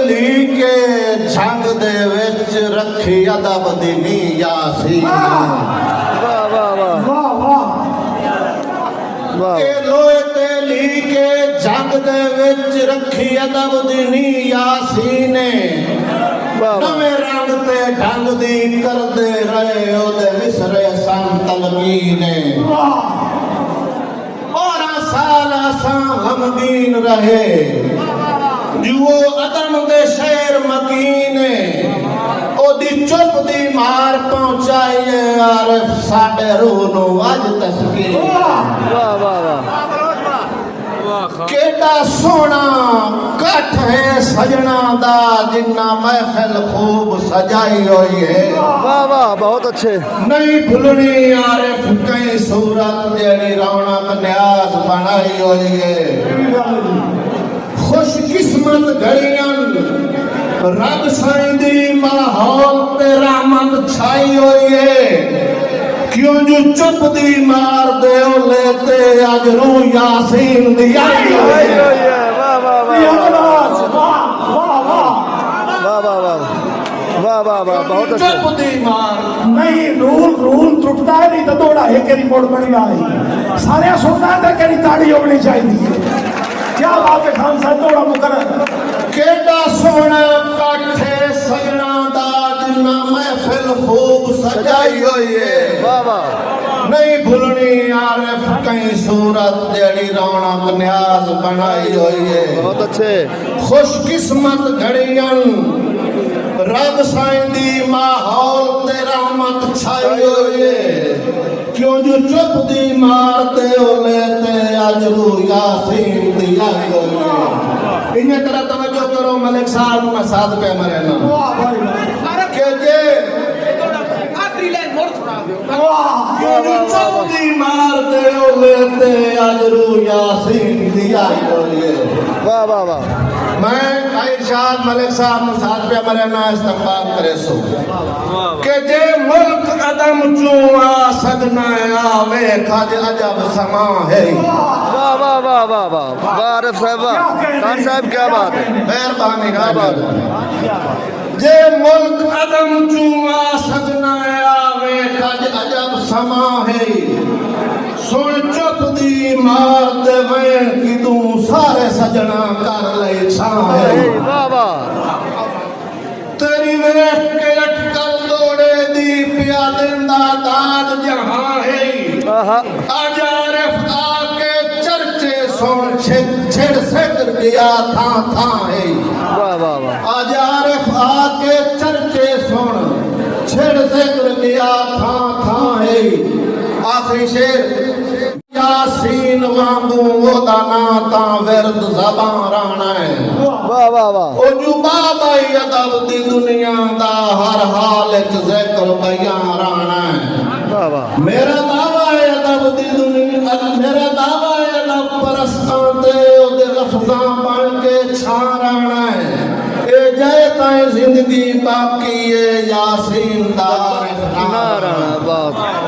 ली के जंग दे विच रखी अदब दी नी यासीन वाह वाह वाह वाह वाह वाह के लोए ते ली के जंग दे विच रखी अदब दी नी यासीन वाह नवे रंग ते ढंग दी करदे रहे ओदे विसरे सन तलमीन वाह 12 साल असां गमगीन रहे जुओ अदम दे शहर मकीन ओदी चुप दी मार पहुंचाइए आरिफ साडे रूह नू अज तस्कीन वाह वाह वाह केड़ा सोना कठ है सजना दा जिन्ना महफिल खूब सजाई हुई है वाह वाह बहुत अच्छे नहीं भूलनी आरिफ कई सूरत जेड़ी रौनक न्याज बनाई हुई है खुश किस्मत घड़ियां रब साईं दी माहौल ते रहमत छाई हुई है क्यों जो चुप दी मार दे लेते अज रूह यासीन दी आई हुई है वाह वाह वाह यमराज वाह वाह वाह वाह वाह वाह वाह वाह वाह बहुत अच्छे चुप दी मार नहीं रूल टुटता है नहीं तो दौड़ा एक रिपोर्ट बनी आई सारे सुनना है कि ताड़ी होनी चाहिए क्या बात है खान साहब दौड़ा मुकर केड़ा सोना काठे सजना दा जिन्ना महफिल खूब सजाई हुई है वाह वाह नहीं भूलनी आरिफ कई सूरत जेड़ी रौनक न्याज बनाई हुई है बहुत अच्छे खुश किस्मत घड़ियां रब साईं दी माहौल ते रहमत छाई हुई है क्यों जो चुप दी मार ते लेते अज रूह यासीन दी आई हुई है इन्हें तरह तवज्जो करो मलिक साहब मैं साथ पे मरे ना वाह भाई के जे आखिरी लाइन मोड़ सुना दो वाह क्यों जो चुप दी मार ते लेते अज रूह यासीन दी आई हुई है वाह वाह वाह मैं इरशाद मलिक साहब ने साथ पे मरे ना इस्तेमाल करे सो के जे मुल्क कदम चुआ सदना आवे खाज अजब समा है वाह वाह वाह वाह वाह आरिफ साहब वाह खान साहब क्या बात है मेहरबानी क्या बात है जे मुल्क कदम चुआ सदना आवे खाज अजब समा है सुन चुप दी मार दे वैन की तू सारे सजना कर ले छां है वाह वाह तेरी वेख के अटकल दौड़े दी पिया दिंदा ताज जहां है आहा आज आरिफ आके चर्चे सुन छिड़ सिर गया था है वाह वाह वाह आज आरिफ आके चर्चे सुन छिड़ सिर गया था है आखिरी शेर यासीन वांगू ओदा ना ता विरद ज़बान राणा है वाह वाह वाह ओ जो बाबाई अदब दी दुनिया दा हर हाल च ज़िक्र बयान राणा है वाह वाह मेरा दावा है अदब दी दुनिया मेरा दावा है अदब परस्तां ते ओदे लफ्ज़ां बन के छा राणा है ए जय ताईं जिंदगी बाकी है यासीन दा नारायण वाह